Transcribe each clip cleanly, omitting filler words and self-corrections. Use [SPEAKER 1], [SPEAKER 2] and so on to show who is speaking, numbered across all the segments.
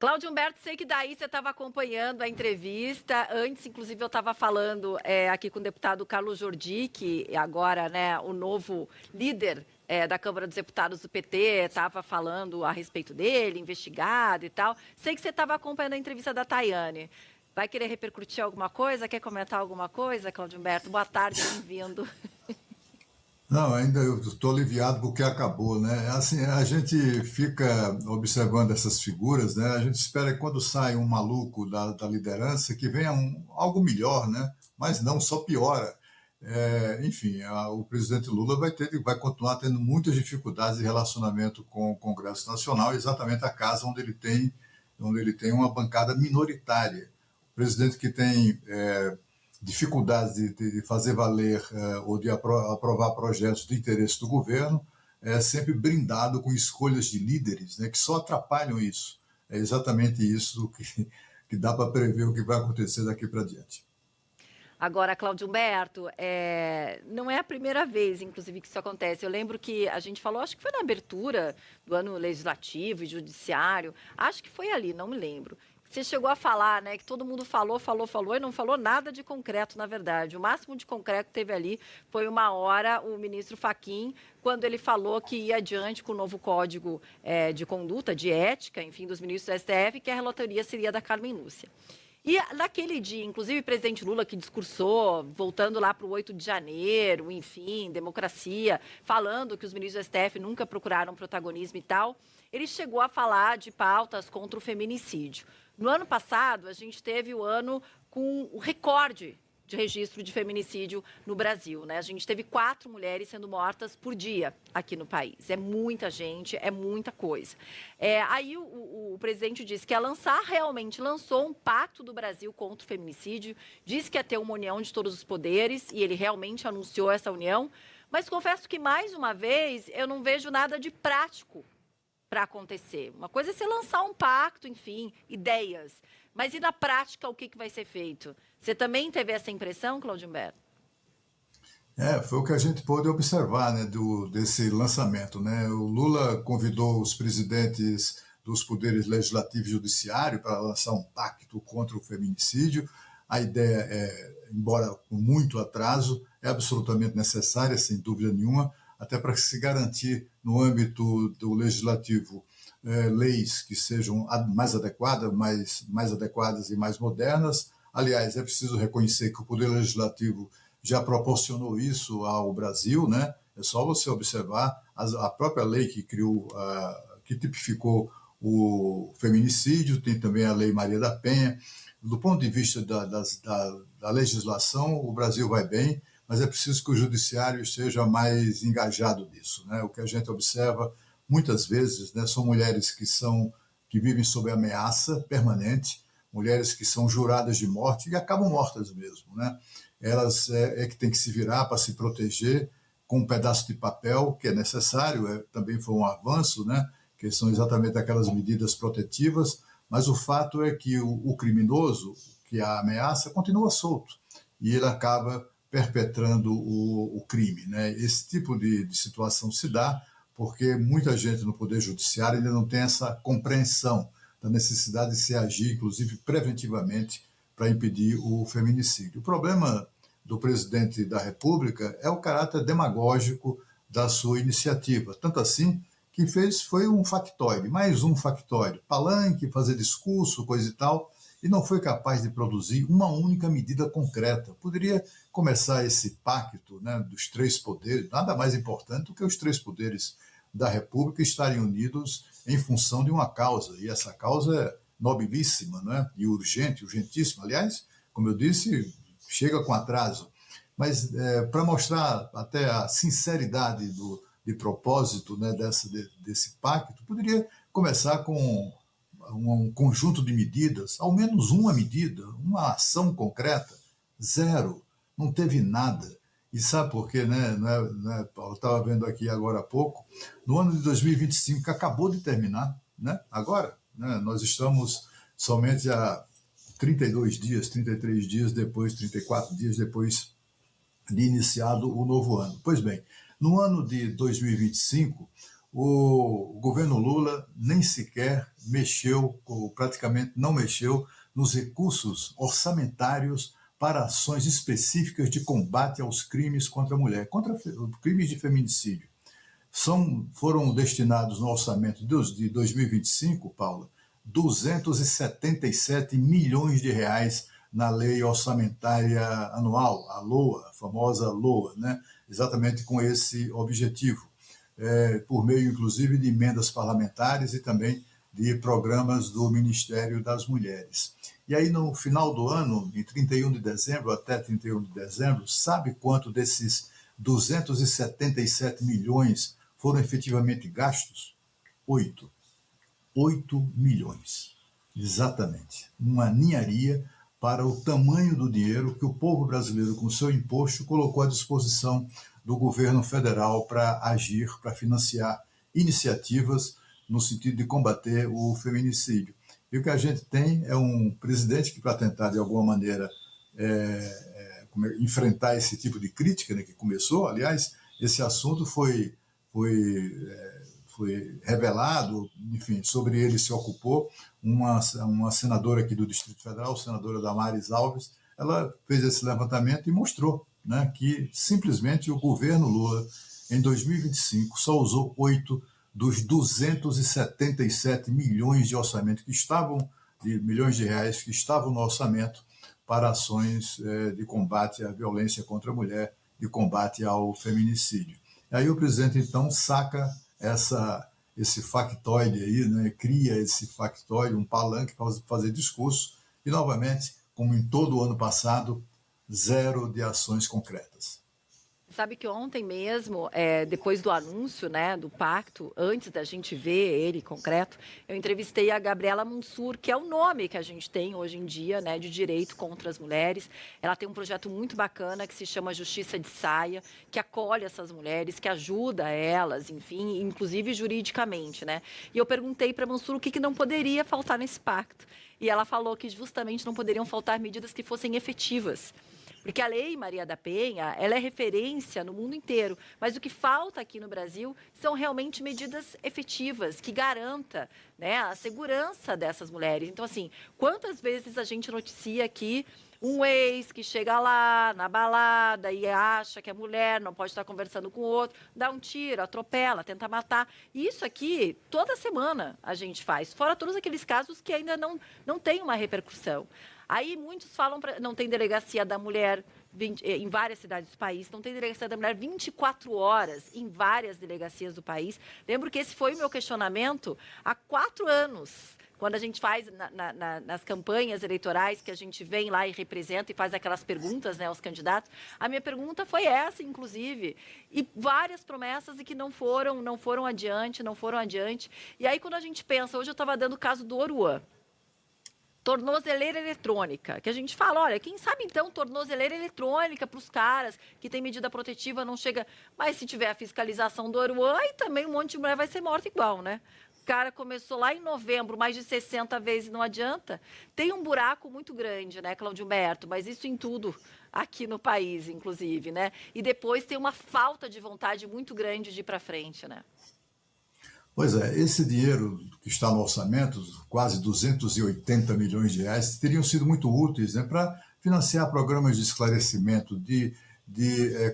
[SPEAKER 1] Cláudio Humberto, sei que daí você estava acompanhando a entrevista. Antes, inclusive, eu estava falando aqui com o deputado Carlos Jordi, que agora, né, o novo líder da Câmara dos Deputados do PT, estava falando a respeito dele, investigado e tal. Sei que você estava acompanhando a entrevista da Tayane. Vai querer repercutir alguma coisa? Quer comentar alguma coisa, Cláudio Humberto? Boa tarde, bem-vindo.
[SPEAKER 2] Não, ainda eu estou aliviado porque acabou, né? Assim, a gente fica observando essas figuras, né? A gente espera que quando sai um maluco da liderança que venha algo melhor, né? Mas não, só piora. Enfim, o presidente Lula vai continuar tendo muitas dificuldades de relacionamento com o Congresso Nacional, exatamente a casa onde ele tem uma bancada minoritária. O presidente que tem dificuldades de fazer valer ou de aprovar projetos de interesse do governo, é sempre brindado com escolhas de líderes, né, que só atrapalham isso. É exatamente isso que dá para prever o que vai acontecer daqui para diante.
[SPEAKER 1] Agora, Cláudio Humberto, não é a primeira vez, inclusive, que isso acontece. Eu lembro que a gente falou, acho que foi na abertura do ano legislativo e judiciário, acho que foi ali, não me lembro. Você chegou a falar, né, que todo mundo falou e não falou nada de concreto, na verdade. O máximo de concreto que teve ali foi uma hora o ministro Fachin, quando ele falou que ia adiante com o novo código de conduta, de ética, enfim, dos ministros do STF, que a relatoria seria da Carmen Lúcia. E naquele dia, inclusive o presidente Lula que discursou, voltando lá para o 8 de janeiro, enfim, democracia, falando que os ministros do STF nunca procuraram protagonismo e tal, ele chegou a falar de pautas contra o feminicídio. No ano passado, a gente teve o ano com o recorde de registro de feminicídio no Brasil, né? A gente teve 4 mulheres sendo mortas por dia aqui no país. É muita gente, é muita coisa. Aí o presidente disse que ia lançar, realmente lançou um pacto do Brasil contra o feminicídio, disse que ia ter uma união de todos os poderes, e ele realmente anunciou essa união, mas confesso que, mais uma vez, eu não vejo nada de prático para acontecer. Uma coisa é você lançar um pacto, enfim, ideias. Mas e na prática, o que vai ser feito? Você também teve essa impressão, Cláudio Humberto?
[SPEAKER 2] Foi o que a gente pôde observar, né, desse lançamento, né? O Lula convidou os presidentes dos poderes legislativo e judiciário para lançar um pacto contra o feminicídio. A ideia embora com muito atraso, é absolutamente necessária, sem dúvida nenhuma, até para se garantir no âmbito do legislativo leis que sejam mais adequadas e mais modernas. Aliás, é preciso reconhecer que o Poder Legislativo já proporcionou isso ao Brasil, né? É só você observar a própria lei que criou, que tipificou o feminicídio, tem também a Lei Maria da Penha. Do ponto de vista da legislação, o Brasil vai bem, mas é preciso que o judiciário esteja mais engajado nisso, né? O que a gente observa muitas vezes, né, são mulheres que vivem sob ameaça permanente, mulheres que são juradas de morte e acabam mortas mesmo, né? Elas que têm que se virar para se proteger com um pedaço de papel que é necessário, também foi um avanço, né? Que são exatamente aquelas medidas protetivas, mas o fato é que o criminoso, que a ameaça, continua solto e ele acaba perpetrando o crime, né? Esse tipo de situação se dá porque muita gente no Poder Judiciário ainda não tem essa compreensão da necessidade de se agir, inclusive preventivamente, para impedir o feminicídio. O problema do presidente da República é o caráter demagógico da sua iniciativa, tanto assim que foi um factóide, mais um factóide, palanque, fazer discurso, coisa e tal, e não foi capaz de produzir uma única medida concreta. Poderia começar esse pacto, né, dos 3 poderes, nada mais importante do que os 3 poderes da República estarem unidos em função de uma causa, e essa causa é nobilíssima, né, e urgente, urgentíssima. Aliás, como eu disse, chega com atraso. Mas para mostrar até a sinceridade de propósito, né, desse pacto, poderia começar com um conjunto de medidas, ao menos uma medida, uma ação concreta. Zero. Não teve nada. E sabe por quê, né? Paulo? Eu estava vendo aqui agora há pouco, no ano de 2025, que acabou de terminar, né? Agora, né? Nós estamos somente há 32 dias, 33 dias depois, 34 dias depois de iniciado o novo ano. Pois bem, no ano de 2025, o governo Lula nem sequer mexeu, ou praticamente não mexeu, nos recursos orçamentários para ações específicas de combate aos crimes contra a mulher, contra crimes de feminicídio. Foram destinados no orçamento de 2025, Paula, 277 milhões de reais na lei orçamentária anual, a LOA, a famosa LOA, né? Exatamente com esse objetivo, por meio, inclusive, de emendas parlamentares e também de programas do Ministério das Mulheres. E aí, no final do ano, em 31 de dezembro até 31 de dezembro, sabe quanto desses 277 milhões foram efetivamente gastos? 8. 8 milhões. Exatamente. Uma ninharia para o tamanho do dinheiro que o povo brasileiro, com seu imposto, colocou à disposição do governo federal para agir, para financiar iniciativas no sentido de combater o feminicídio. E o que a gente tem é um presidente que, para tentar, de alguma maneira, enfrentar esse tipo de crítica, né, que começou, aliás, esse assunto foi revelado, enfim, sobre ele se ocupou uma senadora aqui do Distrito Federal, a senadora Damares Alves. Ela fez esse levantamento e mostrou, né, que simplesmente o governo Lula, em 2025, só usou 8 dos 277 milhões de orçamento milhões de reais que estavam no orçamento para ações de combate à violência contra a mulher, de combate ao feminicídio. E aí o presidente, então, saca esse factoide aí, né? Cria esse factoide, um palanque para fazer discurso, e, novamente, como em todo o ano passado, zero de ações concretas.
[SPEAKER 1] Sabe que ontem mesmo, depois do anúncio, né, do pacto, antes da gente ver ele concreto, eu entrevistei a Gabriela Mansur, que é o nome que a gente tem hoje em dia, né, de direito contra as mulheres. Ela tem um projeto muito bacana que se chama Justiça de Saia, que acolhe essas mulheres, que ajuda elas, enfim, inclusive juridicamente, né? E eu perguntei para a Mansur o que não poderia faltar nesse pacto. E ela falou que justamente não poderiam faltar medidas que fossem efetivas. Porque a Lei Maria da Penha, ela é referência no mundo inteiro, mas o que falta aqui no Brasil são realmente medidas efetivas, que garanta, né, a segurança dessas mulheres. Então, assim, quantas vezes a gente noticia aqui um ex que chega lá na balada e acha que a mulher não pode estar conversando com o outro, dá um tiro, atropela, tenta matar. E isso aqui, toda semana a gente faz, fora todos aqueles casos que ainda não tem uma repercussão. Aí muitos falam, não tem delegacia da mulher em várias cidades do país, não tem delegacia da mulher 24 horas em várias delegacias do país. Lembro que esse foi o meu questionamento há 4 anos, quando a gente faz nas campanhas eleitorais, que a gente vem lá e representa e faz aquelas perguntas, né, aos candidatos. A minha pergunta foi essa, inclusive, e várias promessas e que não foram adiante. E aí, quando a gente pensa, hoje eu estava dando o caso do Oruan, tornozeleira eletrônica, que a gente fala, olha, quem sabe então tornozeleira eletrônica para os caras que tem medida protetiva não chega, mas se tiver a fiscalização do Oruan, aí também um monte de mulher vai ser morta igual, né? O cara começou lá em novembro, mais de 60 vezes, não adianta. Tem um buraco muito grande, né, Claudio Humberto? Mas isso em tudo aqui no país, inclusive, né? E depois tem uma falta de vontade muito grande de ir para frente, né?
[SPEAKER 2] Pois é, esse dinheiro que está no orçamento, quase 280 milhões de reais, teriam sido muito úteis, né, para financiar programas de esclarecimento, de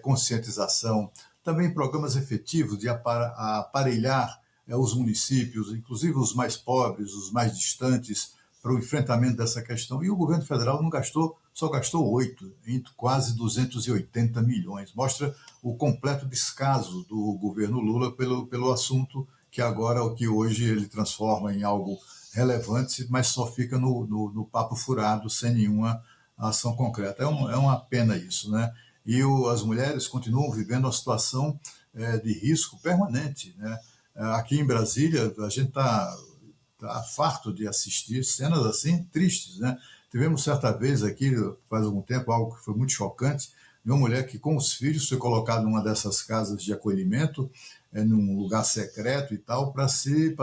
[SPEAKER 2] conscientização, também programas efetivos de aparelhar os municípios, inclusive os mais pobres, os mais distantes, para o enfrentamento dessa questão. E o governo federal não gastou, só gastou 8, em quase 280 milhões. Mostra o completo descaso do governo Lula pelo assunto, que agora, o que hoje ele transforma em algo relevante, mas só fica no papo furado, sem nenhuma ação concreta. É uma pena isso, né? E as mulheres continuam vivendo uma situação de risco permanente, né? Aqui em Brasília, a gente está farto de assistir cenas assim tristes, né? Tivemos certa vez aqui, faz algum tempo, algo que foi muito chocante, de uma mulher que com os filhos foi colocada numa dessas casas de acolhimento, num lugar secreto e tal, para ser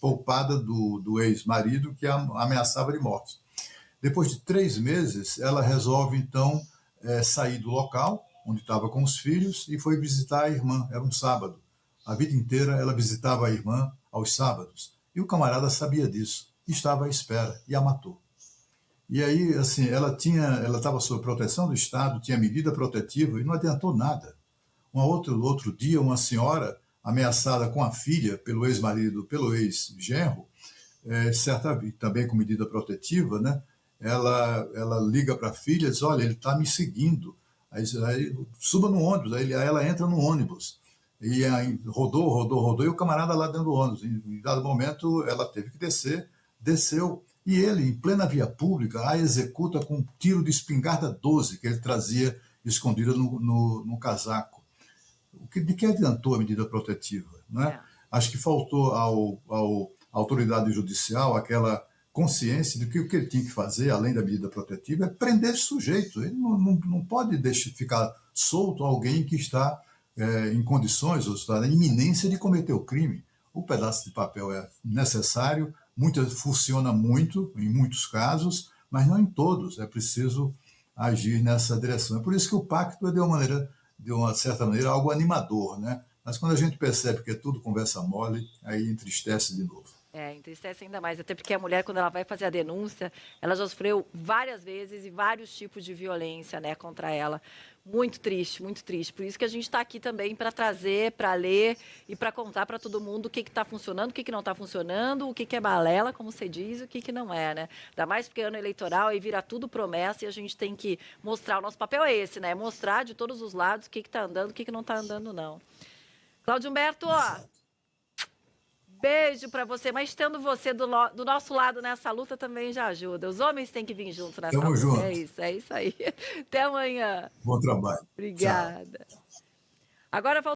[SPEAKER 2] poupada do ex-marido que a ameaçava de morte. Depois de 3 meses, ela resolve, então, sair do local onde estava com os filhos e foi visitar a irmã, era um sábado. A vida inteira ela visitava a irmã aos sábados. E o camarada sabia disso. Estava à espera e a matou. E aí, assim, ela estava sob proteção do Estado, tinha medida protetiva e não adiantou nada. Outro dia, uma senhora ameaçada com a filha pelo ex-marido, pelo ex-genro, também com medida protetiva, né? Ela liga para a filha e diz: olha, ele está me seguindo. Aí suba no ônibus. Aí ela entra no ônibus. E aí rodou, e o camarada lá dentro do ônibus. Em dado momento, ela teve que descer, desceu. E ele, em plena via pública, a executa com um tiro de espingarda 12 que ele trazia escondida no casaco. De que adiantou a medida protetiva? Né?
[SPEAKER 1] É.
[SPEAKER 2] Acho que faltou à autoridade judicial aquela consciência de que o que ele tinha que fazer, além da medida protetiva, é prender esse sujeito. Ele não pode ficar solto alguém que está em condições, ou está na iminência de cometer o crime. O pedaço de papel é necessário, funciona muito, em muitos casos, mas não em todos. É preciso agir nessa direção. É por isso que o pacto é, de uma certa maneira, algo animador, né? Mas quando a gente percebe que é tudo conversa mole, aí entristece de novo.
[SPEAKER 1] Entristece ainda mais, até porque a mulher, quando ela vai fazer a denúncia, ela já sofreu várias vezes e vários tipos de violência, né, contra ela. Muito triste, muito triste. Por isso que a gente está aqui também para trazer, para ler e para contar para todo mundo o que está funcionando, o que não está funcionando, o que é balela, como você diz, e o que não é, né? Ainda mais porque é ano eleitoral e vira tudo promessa e a gente tem que mostrar. O nosso papel é esse, né? Mostrar de todos os lados o que está andando, o que não está andando, não. Cláudio Humberto, beijo para você, mas tendo você do nosso lado nessa luta também já ajuda. Os homens têm que vir juntos nessa
[SPEAKER 2] Tamo
[SPEAKER 1] luta.
[SPEAKER 2] junto.
[SPEAKER 1] É isso aí. Até amanhã.
[SPEAKER 2] Bom trabalho. Tchau.
[SPEAKER 1] Obrigada. Agora